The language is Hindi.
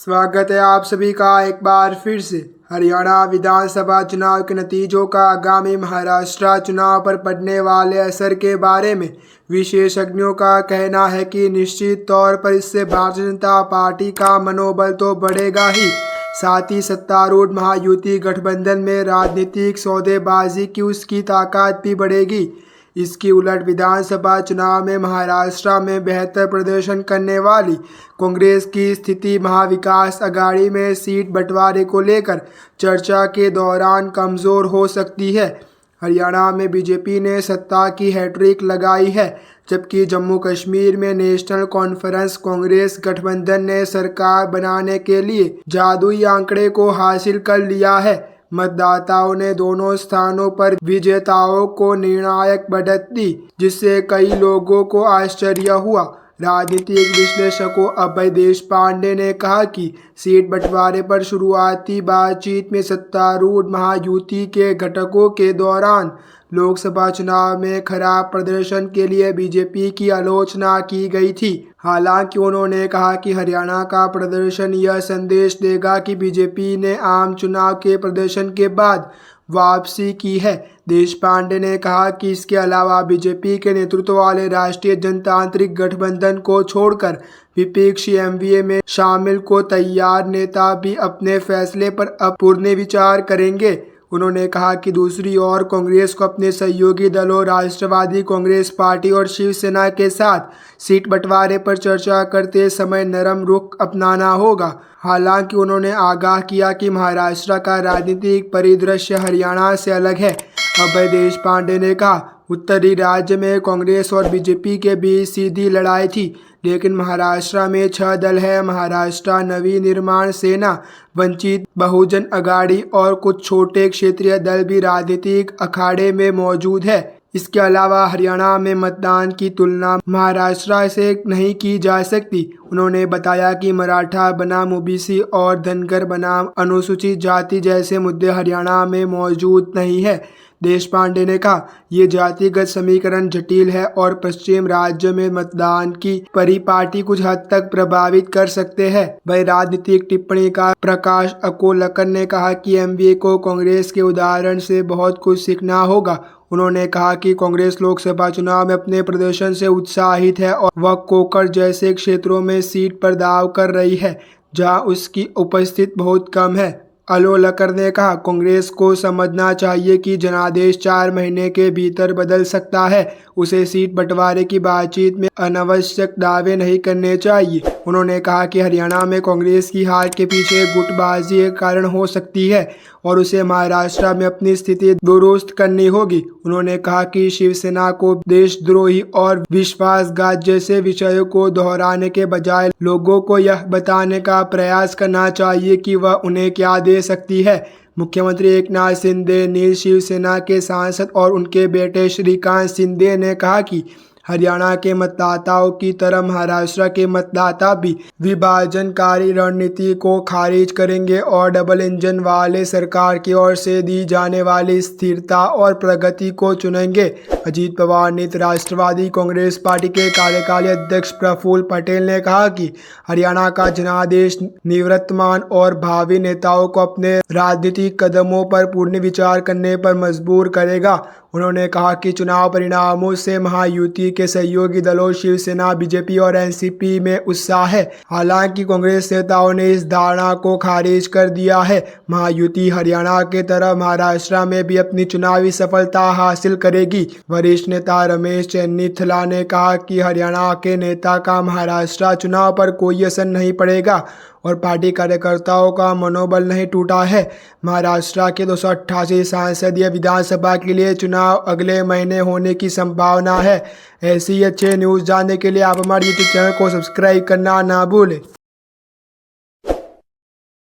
स्वागत है आप सभी का एक बार फिर से। हरियाणा विधानसभा चुनाव के नतीजों का आगामी महाराष्ट्र चुनाव पर पड़ने वाले असर के बारे में विशेषज्ञों का कहना है कि निश्चित तौर पर इससे भारतीय जनता पार्टी का मनोबल तो बढ़ेगा ही, साथ ही सत्तारूढ़ महायुति गठबंधन में राजनीतिक सौदेबाजी की उसकी ताकत भी बढ़ेगी। इसकी उलट विधानसभा चुनाव में महाराष्ट्र में बेहतर प्रदर्शन करने वाली कांग्रेस की स्थिति महाविकास अघाड़ी में सीट बंटवारे को लेकर चर्चा के दौरान कमज़ोर हो सकती है। हरियाणा में बीजेपी ने सत्ता की हैट्रिक लगाई है, जबकि जम्मू कश्मीर में नेशनल कॉन्फ्रेंस कांग्रेस गठबंधन ने सरकार बनाने के लिए जादुई आंकड़े को हासिल कर लिया है। मतदाताओं ने दोनों स्थानों पर विजेताओं को निर्णायक बढ़त दी, जिससे कई लोगों को आश्चर्य हुआ। राजनीतिक विश्लेषकों अभय देशपांडे ने कहा कि सीट बंटवारे पर शुरुआती बातचीत में सत्तारूढ़ महायुति के घटकों के दौरान लोकसभा चुनाव में खराब प्रदर्शन के लिए बीजेपी की आलोचना की गई थी। हालांकि उन्होंने कहा कि हरियाणा का प्रदर्शन यह संदेश देगा कि बीजेपी ने आम चुनाव के प्रदर्शन के बाद वापसी की है। देशपांडे ने कहा कि इसके अलावा बीजेपी के नेतृत्व वाले राष्ट्रीय जनतांत्रिक गठबंधन को छोड़कर विपक्षी एनडीए में शामिल को तैयार नेता भी अपने फैसले पर अब पुनर्विचार करेंगे। उन्होंने कहा कि दूसरी ओर कांग्रेस को अपने सहयोगी दलों राष्ट्रवादी कांग्रेस पार्टी और शिवसेना के साथ सीट बंटवारे पर चर्चा करते समय नरम रुख अपनाना होगा। हालांकि उन्होंने आगाह किया कि महाराष्ट्र का राजनीतिक परिदृश्य हरियाणा से अलग है। अभय देशपांडे ने कहा, उत्तरी राज्य में कांग्रेस और बीजेपी के बीच सीधी लड़ाई थी, लेकिन महाराष्ट्र में 6 दल है। महाराष्ट्र नवनिर्माण सेना, वंचित बहुजन अघाड़ी और कुछ छोटे क्षेत्रीय दल भी राजनीतिक अखाड़े में मौजूद है। इसके अलावा हरियाणा में मतदान की तुलना महाराष्ट्र से नहीं की जा सकती। उन्होंने बताया कि मराठा बनाम ओबीसी और धनगर बनाम अनुसूचित जाति जैसे मुद्दे हरियाणा में मौजूद नहीं है। देशपांडे ने कहा, ये जातिगत समीकरण जटिल है और पश्चिम राज्य में मतदान की परिपाटी कुछ हद तक प्रभावित कर सकते हैं। वही राजनीतिक टिप्पणी का प्रकाश अकोलकर ने कहा कि एनडीए को कांग्रेस के उदाहरण से बहुत कुछ सीखना होगा। उन्होंने कहा कि कांग्रेस लोकसभा चुनाव में अपने प्रदर्शन से उत्साहित है और वह कोकर जैसे क्षेत्रों में सीट पर दाव कर रही है, जहां उसकी उपस्थिति बहुत कम है। अलोलकर ने कहा, कांग्रेस को समझना चाहिए कि जनादेश 4 महीने के भीतर बदल सकता है। उसे सीट बंटवारे की बातचीत में अनावश्यक दावे नहीं करने चाहिए। उन्होंने कहा कि हरियाणा में कांग्रेस की हार के पीछे गुटबाजी एक कारण हो सकती है और उसे महाराष्ट्र में अपनी स्थिति दुरुस्त करनी होगी। उन्होंने कहा कि शिवसेना को देशद्रोही और विश्वासघात जैसे विषयों को दोहराने के बजाय लोगों को यह बताने का प्रयास करना चाहिए कि वह उन्हें क्या दे सकती है। मुख्यमंत्री एकनाथ शिंदे, नील शिवसेना के सांसद और उनके बेटे श्रीकांत शिंदे ने कहा कि हरियाणा के मतदाताओं की तरह महाराष्ट्र के मतदाता भी विभाजनकारी रणनीति को खारिज करेंगे और डबल इंजन वाले सरकार की ओर से दी जाने वाली स्थिरता और प्रगति को चुनेंगे। अजीत पवार नीति राष्ट्रवादी कांग्रेस पार्टी के कार्यकारी अध्यक्ष प्रफुल्ल पटेल ने कहा कि हरियाणा का जनादेश निवर्तमान और भावी नेताओं को अपने राजनीतिक कदमों पर पुनर्विचार करने पर मजबूर करेगा। उन्होंने कहा कि चुनाव परिणामों से महायुति के सहयोगी दलों शिवसेना, बीजेपी और एनसीपी में उत्साह है। हालांकि कांग्रेस नेताओं ने इस धारणा को खारिज कर दिया है। महायुति हरियाणा के तरह महाराष्ट्र में भी अपनी चुनावी सफलता हासिल करेगी। वरिष्ठ नेता रमेश चेन्नीथला ने कहा कि हरियाणा के नेता का महाराष्ट्र चुनाव पर कोई असर नहीं पड़ेगा और पार्टी कार्यकर्ताओं का मनोबल नहीं टूटा है। महाराष्ट्र के 288 संसदीय विधानसभा के लिए चुनाव अगले महीने होने की संभावना है। ऐसी अच्छे न्यूज़ जानने के लिए आप हमारे यूट्यूब चैनल को सब्सक्राइब करना ना भूलें।